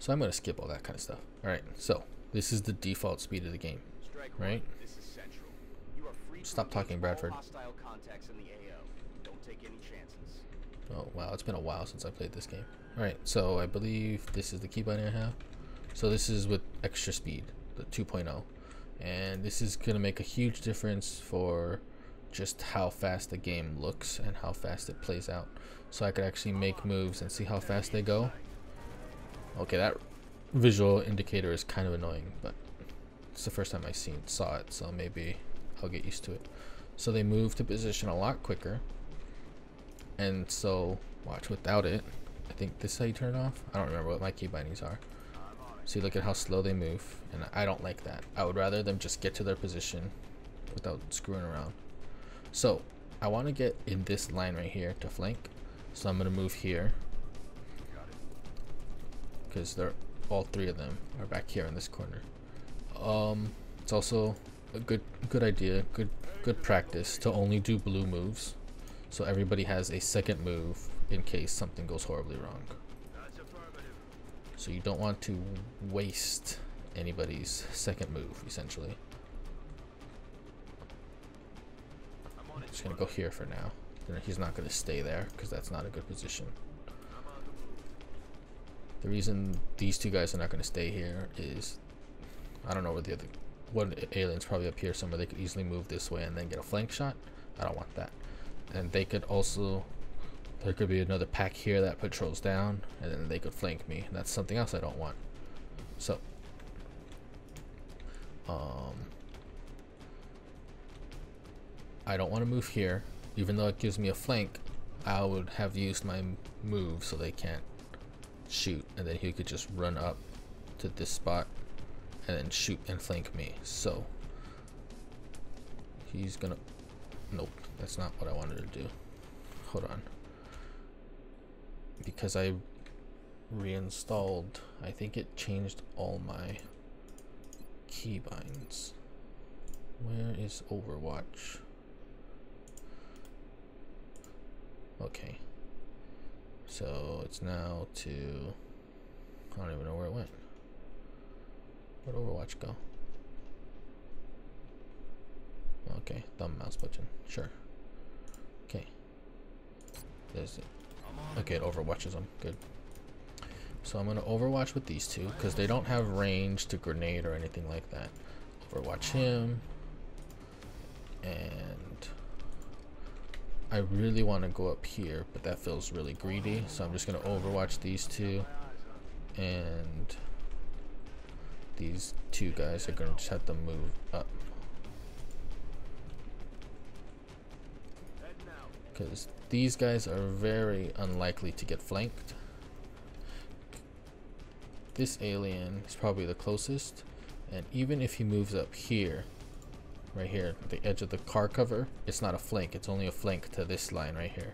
So I'm going to skip all that kind of stuff. Alright, so this is the default speed of the game, right? Stop talking, Bradford. Oh wow, it's been a while since I played this game. Alright, so I believe this is the key binding I have. So this is with extra speed, the 2.0. And this is going to make a huge difference for just how fast the game looks and how fast it plays out. So I could actually make moves and see how fast they go. Okay, that visual indicator is kind of annoying, but it's the first time I saw it, so maybe I'll get used to it. So they move to position a lot quicker. And so, watch, without it, I think this is how you turn it off. I don't remember what my key bindings are. See, look at how slow they move, and I don't like that. I would rather them just get to their position without screwing around. So, I want to get in this line right here to flank. So I'm going to move here. Because they're all three of them are back here in this corner. It's also a good idea, good practice to only do blue moves. So everybody has a second move in case something goes horribly wrong. So you don't want to waste anybody's second move, essentially. I'm just gonna go here for now. He's not gonna stay there because that's not a good position. The reason these two guys are not gonna stay here is I don't know where the other one alien's probably up here somewhere. They could easily move this way and then get a flank shot. I don't want that. And they could also, there could be another pack here that patrols down and then they could flank me. That's something else I don't want. So I don't want to move here. Even though it gives me a flank, I would have used my move so they can't shoot, and then he could just run up to this spot and then shoot and flank me. So he's gonna, nope, that's not what I wanted to do. Hold on, because I reinstalled, I think it changed all my keybinds. Where is Overwatch? Okay, so it's now to, I don't even know where it went. Where'd Overwatch go? Okay, thumb mouse button, sure. Okay, there's it. Okay, it overwatches them, good. So I'm gonna overwatch with these two because they don't have range to grenade or anything like that. Overwatch him, and I really want to go up here, but that feels really greedy, so I'm just gonna overwatch these two, and these two guys are gonna just have to move up because these guys are very unlikely to get flanked. This alien is probably the closest, and even if he moves up here, right here, the edge of the car cover, it's not a flank, it's only a flank to this line right here.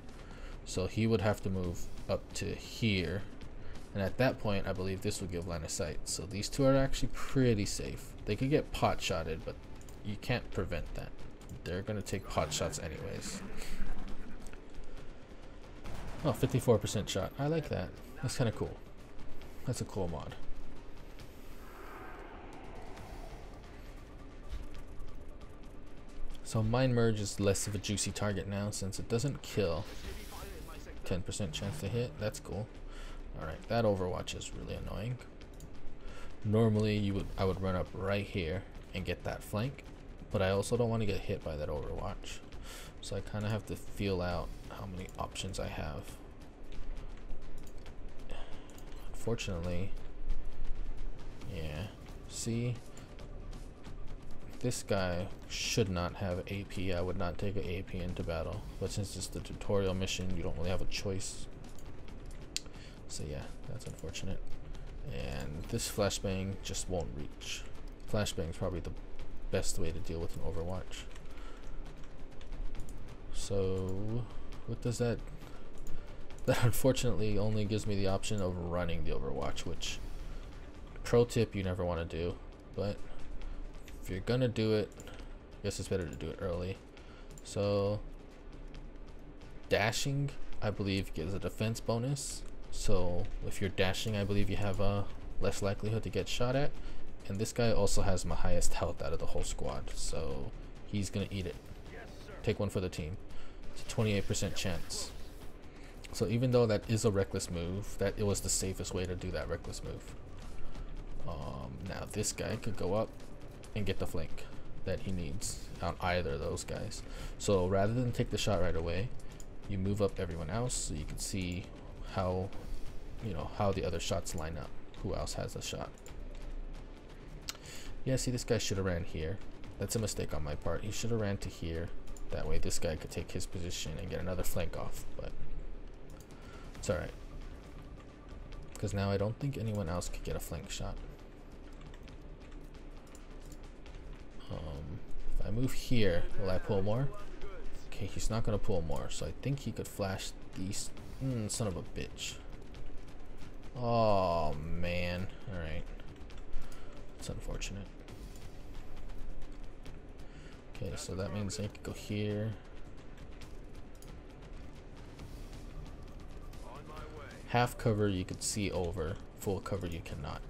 So he would have to move up to here, and at that point I believe this will give line of sight. So these two are actually pretty safe. They could get pot shotted, but you can't prevent that. They're gonna take pot shots anyways. Oh, 54% shot. I like that. That's kind of cool. That's a cool mod. So Mind Merge is less of a juicy target now since it doesn't kill. 10% chance to hit. That's cool. Alright, that Overwatch is really annoying. Normally I would run up right here and get that flank, but I also don't want to get hit by that Overwatch. So I kind of have to feel out how many options I have. Unfortunately, yeah, see, this guy should not have AP. I would not take an AP into battle, but since it's the tutorial mission, you don't really have a choice. So yeah, that's unfortunate. And this flashbang just won't reach. Flashbang is probably the best way to deal with an Overwatch. So what does that, that unfortunately only gives me the option of running the Overwatch, which, pro tip, you never want to do, but if you're gonna do it, I guess it's better to do it early. So dashing, I believe, gives a defense bonus. So if you're dashing, I believe you have a less likelihood to get shot at, and this guy also has my highest health out of the whole squad, so he's gonna eat it. Take one for the team. It's a 28% chance. So even though that is a reckless move, it was the safest way to do that reckless move. Now this guy could go up and get the flank that he needs on either of those guys. So rather than take the shot right away, you move up everyone else so you can see how, you know, how the other shots line up. Who else has a shot? Yeah, see, this guy should have ran here. That's a mistake on my part. He should have ran to here. That way this guy could take his position and get another flank off, but it's alright. Because now I don't think anyone else could get a flank shot. If I move here, will I pull more? Okay, he's not going to pull more, so I think he could flash these. Son of a bitch. Oh, man. Alright. It's unfortunate. Okay, so that means I could go here. Half cover you could see over, full cover you cannot.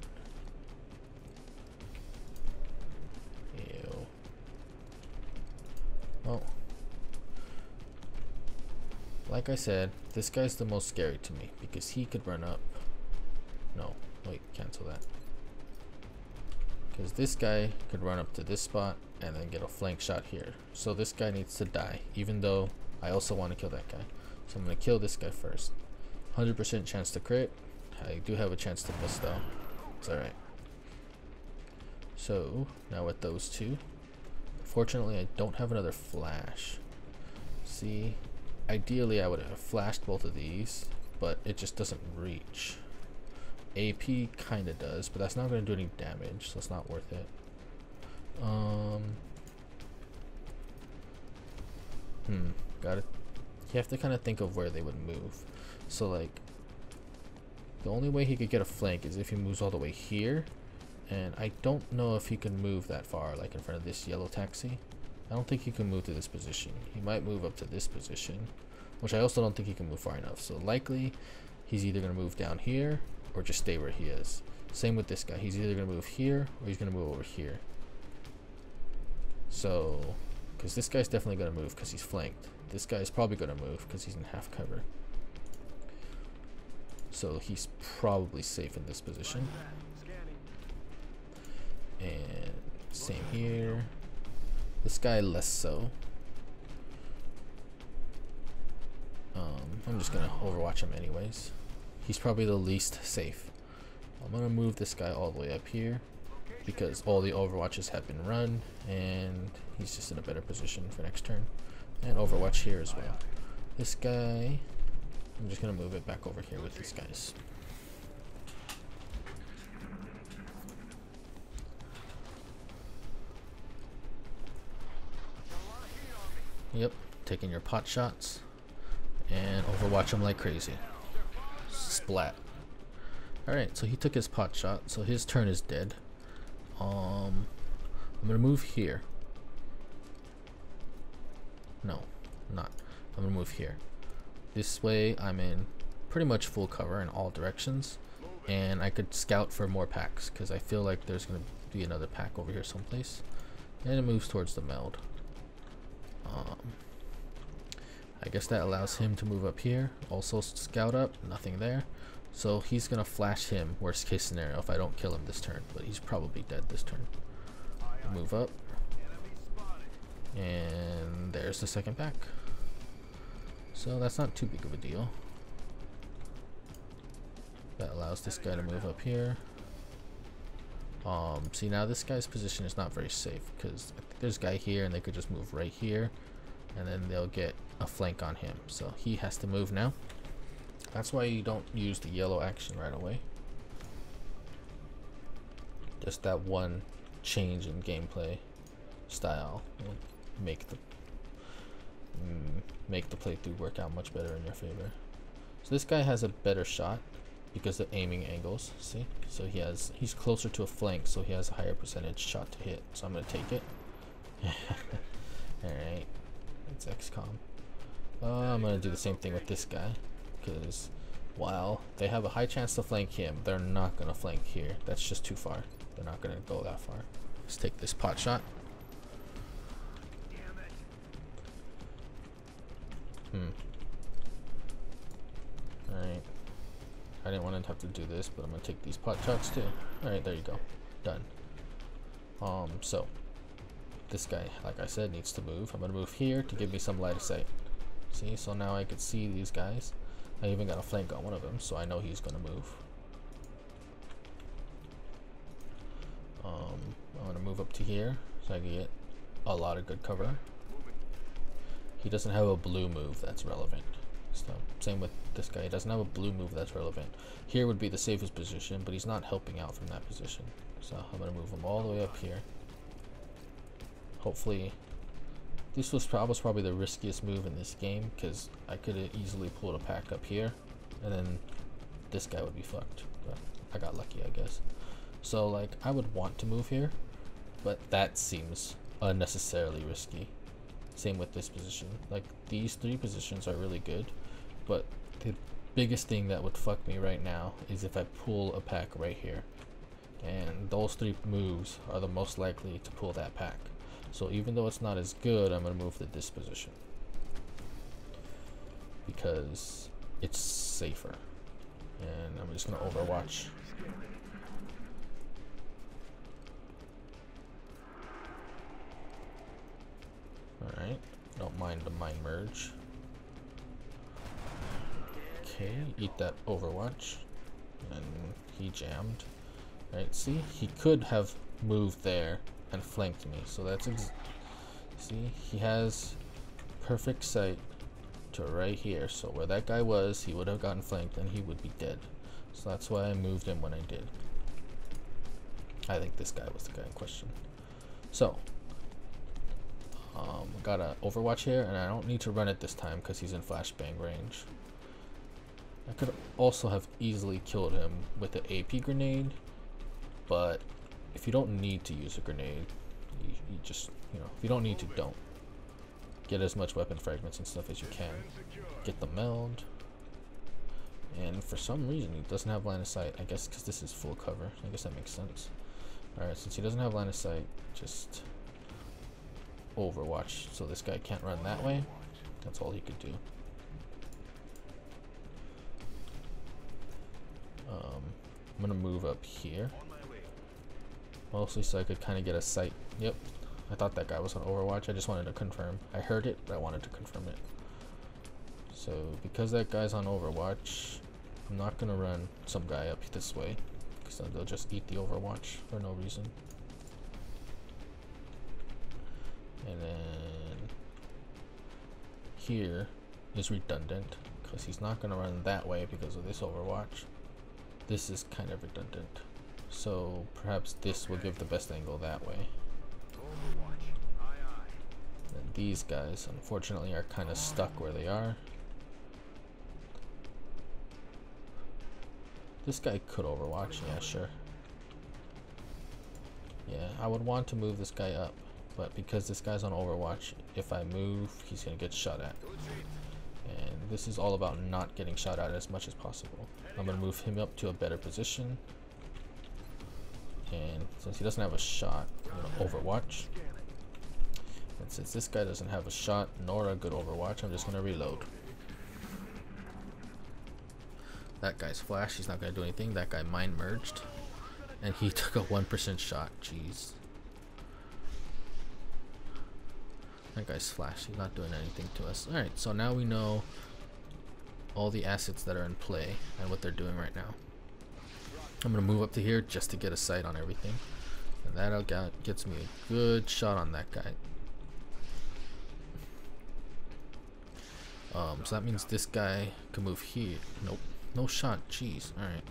Ew. Oh. Like I said, this guy's the most scary to me because he could run up. No, wait, cancel that. Because this guy could run up to this spot and then get a flank shot here. So this guy needs to die, even though I also want to kill that guy. So I'm going to kill this guy first. 100% chance to crit. I do have a chance to miss though. It's alright. So now with those two, fortunately I don't have another flash. See, ideally I would have flashed both of these, but it just doesn't reach. AP kinda does, but that's not going to do any damage, so it's not worth it. Got it. You have to kind of think of where they would move. So like, the only way he could get a flank is if he moves all the way here, and I don't know if he can move that far, like in front of this yellow taxi. I don't think he can move to this position. He might move up to this position, which I also don't think he can move far enough. So likely, he's either going to move down here or just stay where he is. Same with this guy. He's either going to move here or he's going to move over here. So, because this guy's definitely going to move because he's flanked. This guy's probably going to move because he's in half cover. So he's probably safe in this position. And same here. This guy less so. I'm just gonna overwatch him anyways. He's probably the least safe. I'm gonna move this guy all the way up here because all the overwatches have been run and he's just in a better position for next turn. And overwatch here as well. This guy, I'm just gonna move it back over here with these guys. Yep, taking your pot shots and overwatch him like crazy. Splat. Alright, so he took his pot shot, so his turn is dead. I'm gonna move here. No, not. I'm gonna move here. This way I'm in pretty much full cover in all directions, and I could scout for more packs because I feel like there's gonna be another pack over here someplace. And it moves towards the meld. I guess that allows him to move up here, also scout up, nothing there. So he's gonna flash him, worst case scenario, if I don't kill him this turn, but he's probably dead this turn. Move up, and there's the second pack. So that's not too big of a deal. That allows this guy to move up here. See, now this guy's position is not very safe because there's a guy here and they could just move right here and then they'll get a flank on him. So he has to move now. That's why you don't use the yellow action right away. Just that one change in gameplay style will make the playthrough work out much better in your favor. So this guy has a better shot because of aiming angles. See, so he's closer to a flank, so he has a higher percentage shot to hit. So I'm gonna take it. All right, it's XCOM. I'm gonna do the same thing with this guy because while they have a high chance to flank him, they're not gonna flank here. That's just too far. They're not gonna go that far. Let's take this pot shot. Alright. I didn't want to have to do this, but I'm gonna take these pot shots too. Alright, there you go. Done. So this guy, like I said, needs to move. I'm gonna move here to give me some line of sight. See, so now I can see these guys. I even got a flank on one of them, so I know he's gonna move. I'm gonna move up to here so I can get a lot of good cover. He doesn't have a blue move that's relevant. So same with this guy. He doesn't have a blue move that's relevant. Here would be the safest position, but he's not helping out from that position. So I'm gonna move him all the way up here. Hopefully, this was probably the riskiest move in this game because I could have easily pulled a pack up here, and then this guy would be fucked. But I got lucky, I guess. So like, I would want to move here, but that seems unnecessarily risky. Same with this position. Like, these three positions are really good, but the biggest thing that would fuck me right now is if I pull a pack right here, and those three moves are the most likely to pull that pack. So even though it's not as good, I'm gonna move to this position because it's safer, and I'm just gonna overwatch. Alright, don't mind the mind merge. Okay, eat that overwatch. And he jammed. Right, see? He could have moved there and flanked me. So that's see? He has perfect sight to right here. So where that guy was, he would have gotten flanked and he would be dead. So that's why I moved him when I did. I think this guy was the guy in question. So got an overwatch here, and I don't need to run it this time because he's in flashbang range. I could also have easily killed him with the AP grenade, but if you don't need to use a grenade, you just, you know, if you don't need to, don't. Get as much weapon fragments and stuff as you can. Get the meld. And for some reason, he doesn't have line of sight. I guess because this is full cover. I guess that makes sense. Alright, since he doesn't have line of sight, just overwatch so this guy can't run that way. That's all he could do. I'm gonna move up here mostly so I could kind of get a sight. Yep, I thought that guy was on overwatch. I just wanted to confirm. I heard it, but I wanted to confirm it. So because that guy's on overwatch, I'm not gonna run some guy up this way because they'll just eat the overwatch for no reason. And then here is redundant because he's not going to run that way because of this overwatch. This is kind of redundant, so perhaps this will give the best angle that way. And these guys unfortunately are kind of stuck where they are. This guy could overwatch, yeah, sure. Yeah, I would want to move this guy up. But because this guy's on overwatch, if I move, he's gonna get shot at. And this is all about not getting shot at as much as possible. I'm gonna move him up to a better position. And since he doesn't have a shot, I'm gonna overwatch. And since this guy doesn't have a shot nor a good overwatch, I'm just gonna reload. That guy's flash, he's not gonna do anything. That guy mind merged. And he took a 1% shot, jeez. That guy's flash, he's not doing anything to us. Alright, so now we know all the assets that are in play and what they're doing right now. I'm gonna move up to here just to get a sight on everything. And that gets me a good shot on that guy. So that means this guy can move here. Nope, no shot, jeez. Alright.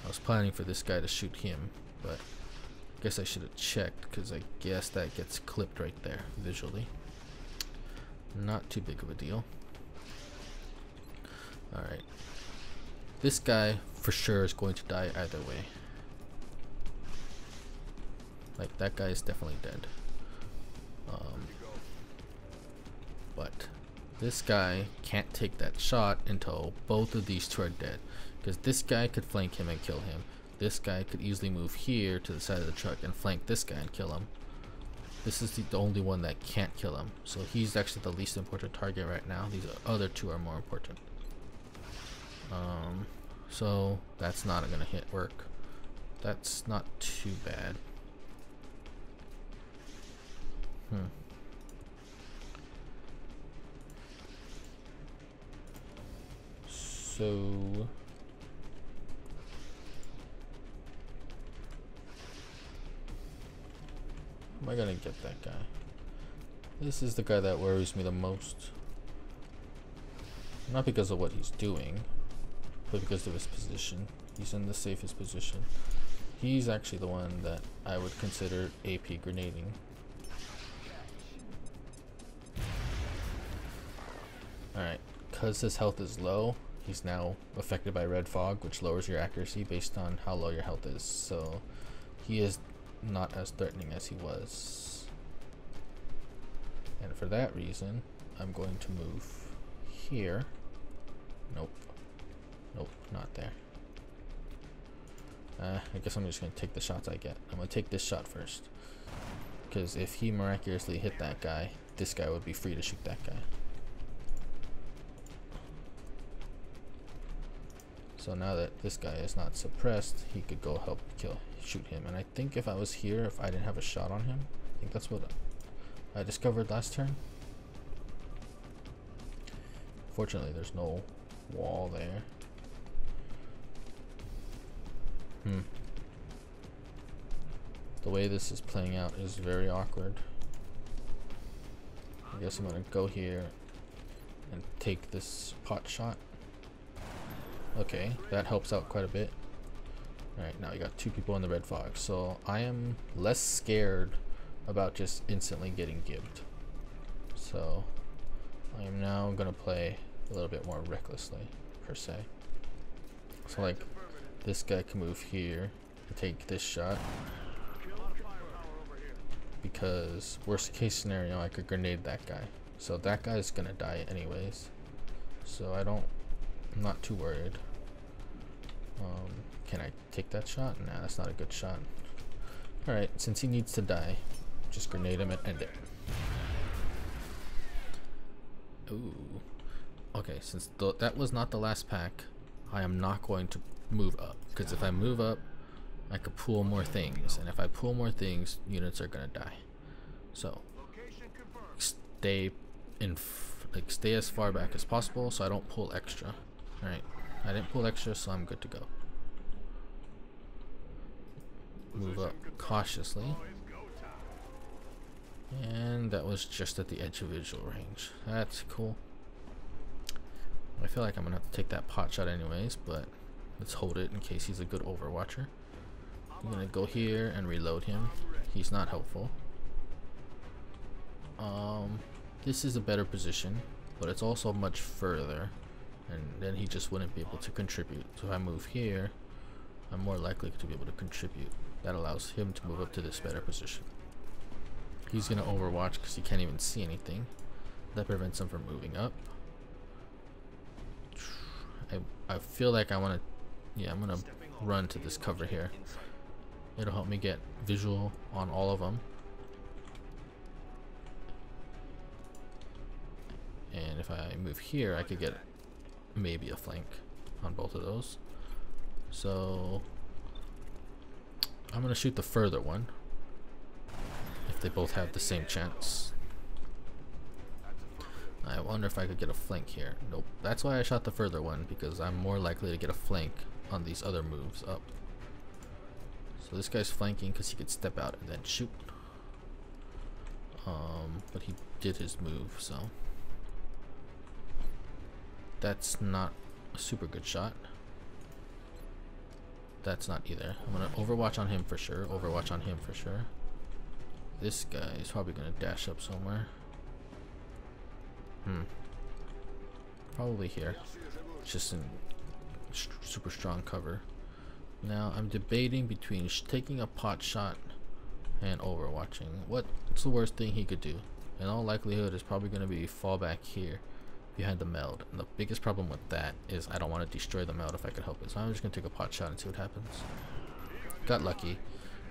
I was planning for this guy to shoot him, but I guess I should have checked because I guess that gets clipped right there visually. Not too big of a deal. Alright. This guy for sure is going to die either way. Like, that guy is definitely dead. But This guy can't take that shot until both of these two are dead, because this guy could flank him and kill him. This guy could easily move here to the side of the truck and flank this guy and kill him. This is the only one that can't kill him, so he's actually the least important target right now. These other two are more important. So that's not gonna work. That's not too bad. So am I gonna get that guy? This is the guy that worries me the most. Not because of what he's doing, but because of his position. He's in the safest position. He's actually the one that I would consider AP grenading. Alright, because his health is low, he's now affected by red fog, which lowers your accuracy based on how low your health is. So he is not as threatening as he was. And for that reason, I'm going to move here. Nope. Nope, not there. I guess I'm just going to take the shots I get. I'm going to take this shot first. Because if he miraculously hit that guy, this guy would be free to shoot that guy. So now that this guy is not suppressed, he could go help shoot him. And I think if I was here, if I didn't have a shot on him, I think that's what I discovered last turn. Fortunately, there's no wall there. The way this is playing out is very awkward. I guess I'm gonna go here and take this pot shot. Okay, that helps out quite a bit. Alright, now you got two people in the red fog, so I am less scared about just instantly getting gibbed. So I am now gonna play a little bit more recklessly, per se. So like, this guy can move here and take this shot, because worst case scenario I could grenade that guy, so that guy's gonna die anyways, so I'm not too worried. Can I take that shot? Nah, that's not a good shot. Alright, since he needs to die, just grenade him and end it. Ooh. Okay, since that was not the last pack, I am not going to move up, because if I move up, I could pull more things, and if I pull more things, units are gonna die. So stay stay as far back as possible so I don't pull extra. Alright, I didn't pull extra, so I'm good to go. Move up cautiously, and that was just at the edge of visual range. That's cool. I feel like I'm gonna have to take that pot shot anyways, but let's hold it in case he's a good overwatcher. I'm gonna go here and reload him. He's not helpful. This is a better position, but it's also much further, and then he just wouldn't be able to contribute. So if I move here, I'm more likely to be able to contribute. That allows him to move up to this better position. He's gonna overwatch because he can't even see anything. That prevents him from moving up. I feel like I want to, yeah, I'm gonna run to this cover here. It'll help me get visual on all of them. And if I move here, I could get maybe a flank on both of those. So I'm gonna shoot the further one if they both have the same chance. I wonder if I could get a flank here. Nope. That's why I shot the further one, because I'm more likely to get a flank on these other moves up. So this guy's flanking because he could step out and then shoot. But he did his move, so that's not a super good shot. That's not either. I'm gonna overwatch on him for sure. Overwatch on him for sure. This guy is probably gonna dash up somewhere. Probably here. Just in super strong cover. Now I'm debating between taking a pot shot and overwatching. What's the worst thing he could do? In all likelihood, it's probably going to be fall back here behind the meld. And the biggest problem with that is I don't want to destroy the meld if I could help it. So I'm just going to take a pot shot and see what happens. Got lucky.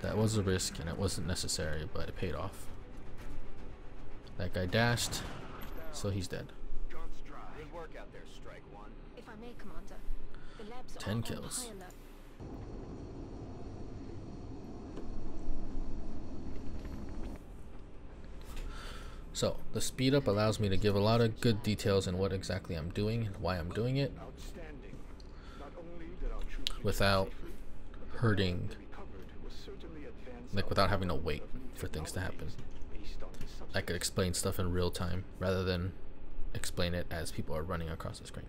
That was a risk and it wasn't necessary, but it paid off. That guy dashed, so he's dead. 10 kills. So the speed up allows me to give a lot of good details in what exactly I'm doing and why I'm doing it without hurting, like without having to wait for things to happen. I could explain stuff in real time rather than explain it as people are running across the screen.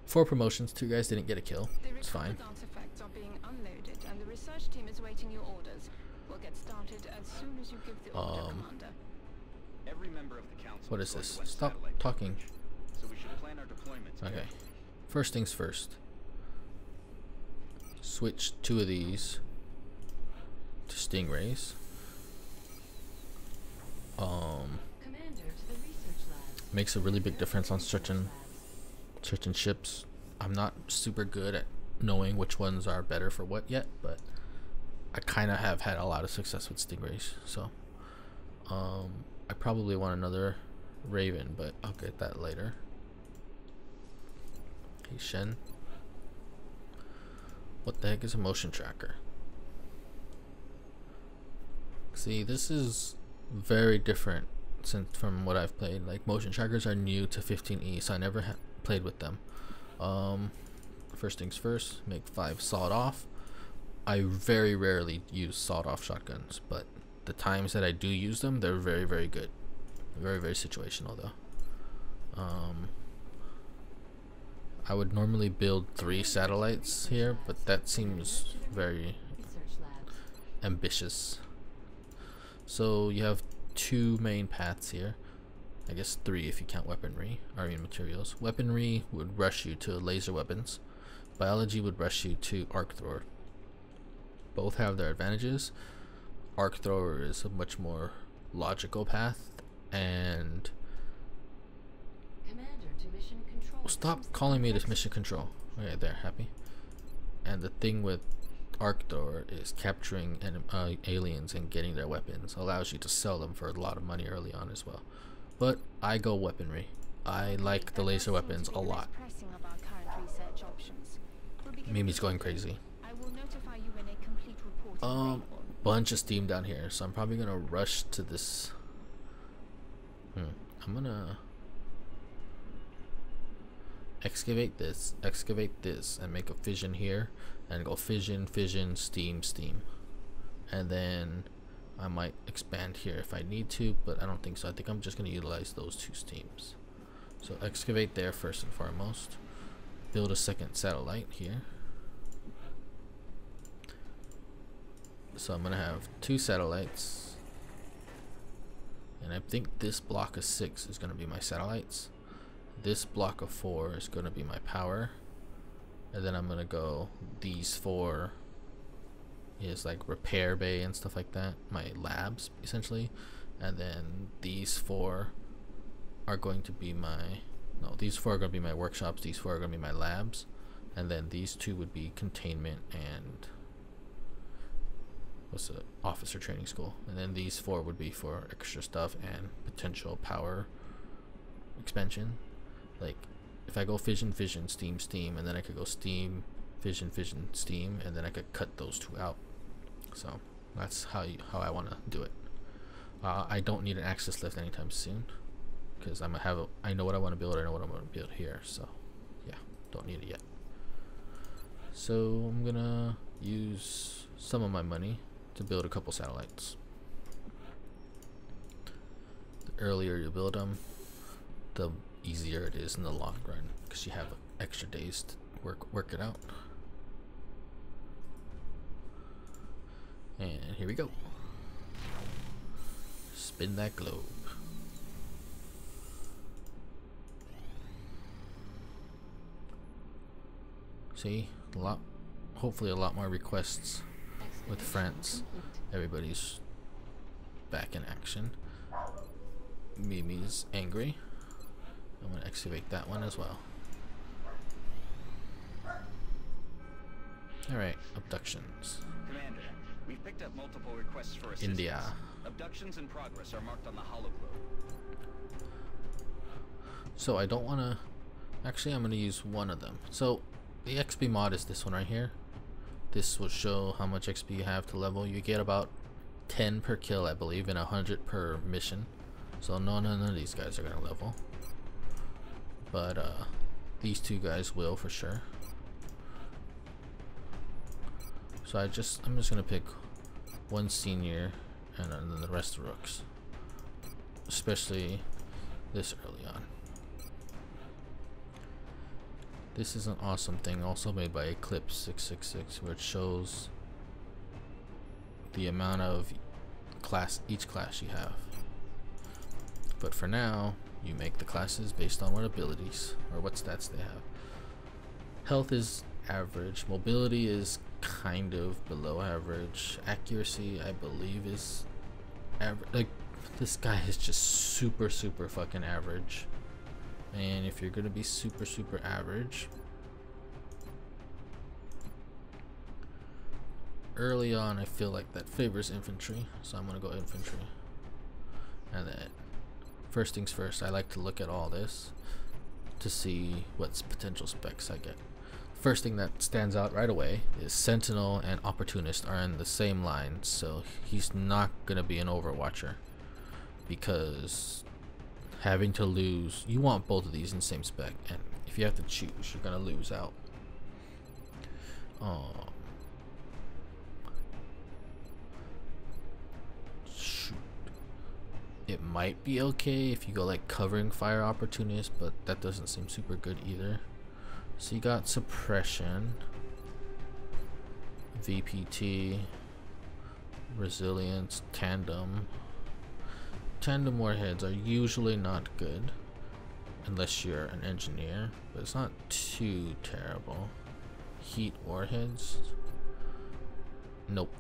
4 promotions, 2 guys didn't get a kill. It's fine. Artifacts are being unloaded and the research team is waiting your orders. We'll get started as soon as you give the order, Commander. Every member of the council. What is this? Stop talking. So we should plan our deployments. Okay. First things first. Switch 2 of these to Stingrays. Makes a really big difference on certain ships. I'm not super good at knowing which ones are better for what yet, but I kind of have had a lot of success with Stingrays. So I probably want another Raven, but I'll get that later. Hey Shen, what the heck is a motion tracker? See, this is very different from what I've played. Like, motion trackers are new to 15E, so I never played with them. First things first, make 5 sawed off. I very rarely use sawed off shotguns, but the times that I do use them, they're very, very good. Very, very situational though. I would normally build 3 satellites here, but that seems very ambitious. So you have 2 main paths here. I guess 3 if you count weaponry, materials. Weaponry would rush you to laser weapons. Biology would rush you to arc thrower. Both have their advantages. Arc thrower is a much more logical path, and stop calling me this mission control. Okay, there, happy. And the thing with arc thrower is capturing aliens and getting their weapons. Allows you to sell them for a lot of money early on as well. But I go weaponry. I like the laser weapons a lot. Mimi's going crazy. Bunch of steam down here, so I'm probably gonna rush to this. I'm gonna excavate this, and make a fission here, and go fission, steam, and then I might expand here if I need to, but I don't think so. I think I'm just gonna utilize those 2 steams. So excavate there first and foremost. Build a second satellite here. So I'm gonna have 2 satellites, and I think this block of 6 is gonna be my satellites. This block of 4 is gonna be my power, and then I'm gonna go these 4 is like repair bay and stuff like that, my labs essentially, and then these 4 are going to be my these 4 are going to be my workshops, these 4 are going to be my labs, and then these 2 would be containment and officer training school, and then these 4 would be for extra stuff and potential power expansion. Like if I go fission, steam, and then I could go steam, fission, steam, and then I could cut those 2 out. So that's how I want to do it. I don't need an access lift anytime soon because I know what I want to build. I know what I'm going to build here. So yeah, don't need it yet. So I'm gonna use some of my money to build a couple satellites. The earlier you build them, the easier it is in the long run because you have extra days to work it out. And here we go. Spin that globe. See, hopefully a lot more requests with France. Everybody's back in action. Mimi's angry. I'm gonna excavate that one as well. Alright, abductions. Commander, we've picked up multiple requests for assistance. India. Abductions in progress are marked on the hologlobe. So I don't want to... Actually, I'm going to use one of them. So the XP mod is this one right here. This will show how much XP you have to level. You get about 10 per kill, I believe, and 100 per mission. So none of these guys are going to level. But these two guys will for sure. So I'm just gonna pick one senior and then the rest are rooks, especially this early on. This is an awesome thing, also made by Eclipse 666, where it shows the amount of each class you have. But for now, you make the classes based on what abilities or what stats they have. Health is average, mobility is kind of below average, accuracy I believe is average. Like, this guy is just super fucking average. And if you're gonna be super average early on, I feel like that favors infantry, so I'm gonna go infantry. And then first things first, I like to look at all this to see what potential specs I get. First thing that stands out right away is Sentinel and Opportunist are in the same line, so he's not gonna be an Overwatcher, because having to lose, you want both of these in the same spec, and if you have to choose, you're gonna lose out. Shoot. It might be okay if you go like covering fire Opportunist, but that doesn't seem super good either. So you got suppression, VPT, resilience, tandem. Tandem warheads are usually not good unless you're an engineer, but it's not too terrible. Heat warheads, nope.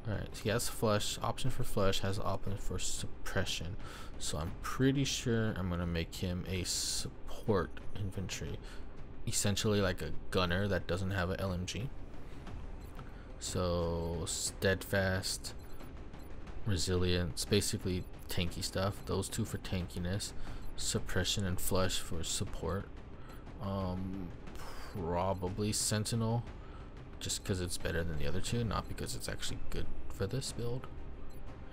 Alright, so he has flush, option for flush, has option for suppression, so I'm pretty sure I'm gonna make him a support infantry, essentially like a gunner that doesn't have an LMG. So steadfast, resilience, basically tanky stuff. Those two for tankiness, suppression and flush for support. Probably Sentinel, just because it's better than the other two, not because it's actually good for this build.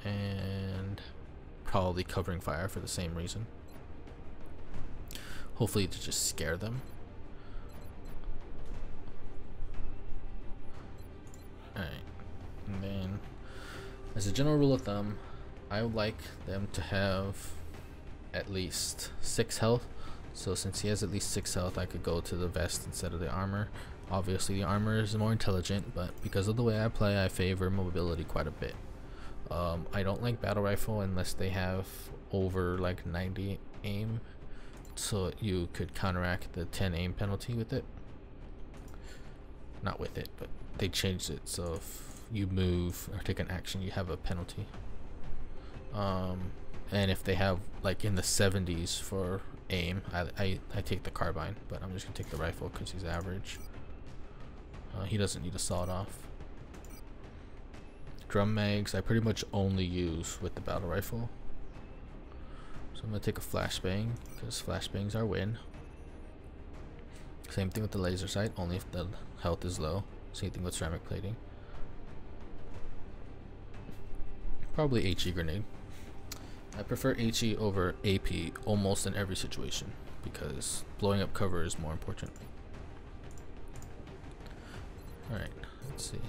And probably covering fire for the same reason. Hopefully to just scare them. Alright, and then as a general rule of thumb, I would like them to have at least 6 health. So since he has at least 6 health, I could go to the vest instead of the armor. Obviously the armor is more intelligent, but because of the way I play, I favor mobility quite a bit. I don't like battle rifle unless they have over like 90 aim, so you could counteract the 10 aim penalty with it. Not with it, but they changed it, so if you move or take an action, you have a penalty. And if they have like in the 70s for aim, I take the carbine, but I'm just gonna take the rifle because he's average. He doesn't need a sawed off. Drum mags I pretty much only use with the battle rifle, so I'm gonna take a flashbang because flashbangs are win. Same thing with the laser sight, only if the health is low. Same thing with ceramic plating. Probably HE grenade. I prefer HE over AP almost in every situation because blowing up cover is more important. Alright, let's see.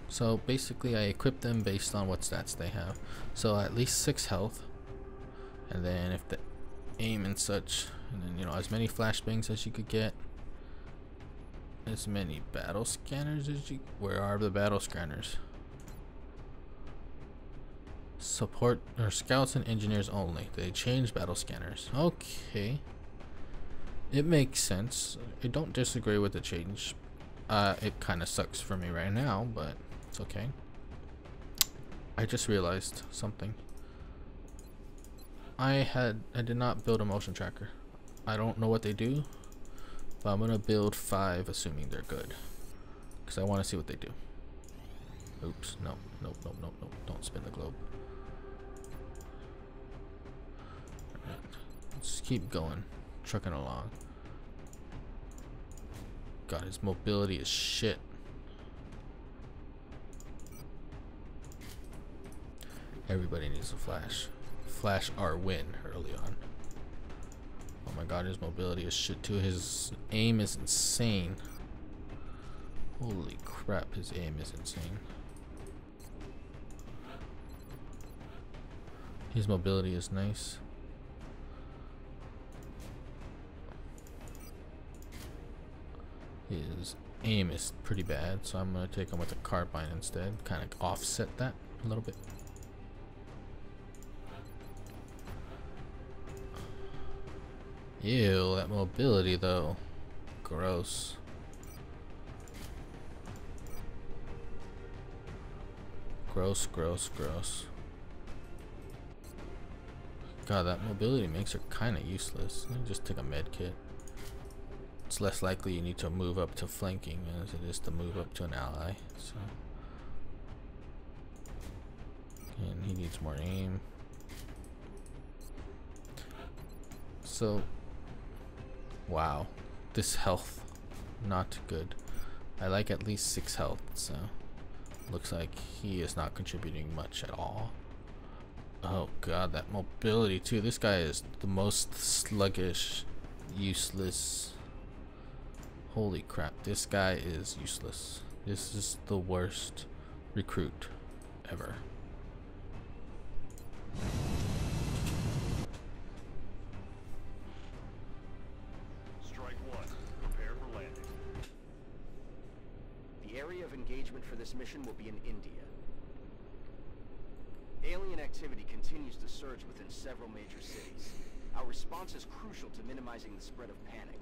So basically I equip them based on what stats they have. So at least 6 health, and then if the aim and such, and then, you know, as many flashbangs as you could get, as many battle scanners as you... Where are the battle scanners? Support or scouts and engineers only. They changed battle scanners. Okay, it makes sense. I don't disagree with the change. It kind of sucks for me right now, but it's okay. I just realized something. I did not build a motion tracker. I don't know what they do, but I'm gonna build 5 assuming they're good, because I want to see what they do. Oops, no, nope, nope, nope, nope, don't spin the globe. Alright, let's keep going, trucking along. God, his mobility is shit. Everybody needs a flash. Flash our win early on. Oh my god, his mobility is shit too. His aim is insane. Holy crap, his aim is insane. His mobility is nice. His aim is pretty bad, so I'm gonna take him with a carbine instead. Kind of offset that a little bit. Ew, that mobility though. Gross. Gross, gross, gross. God, that mobility makes her kind of useless. Let me just take a med kit. It's less likely you need to move up to flanking as it is to move up to an ally. So, and he needs more aim. So, wow, this health, not good. I like at least 6 health, so looks like he is not contributing much at all. Oh god, that mobility too. This guy is the most sluggish, useless. Holy crap, this guy is useless. This is the worst recruit ever. Strike 1. Prepare for landing. The area of engagement for this mission will be in India. Alien activity continues to surge within several major cities. Our response is crucial to minimizing the spread of panic.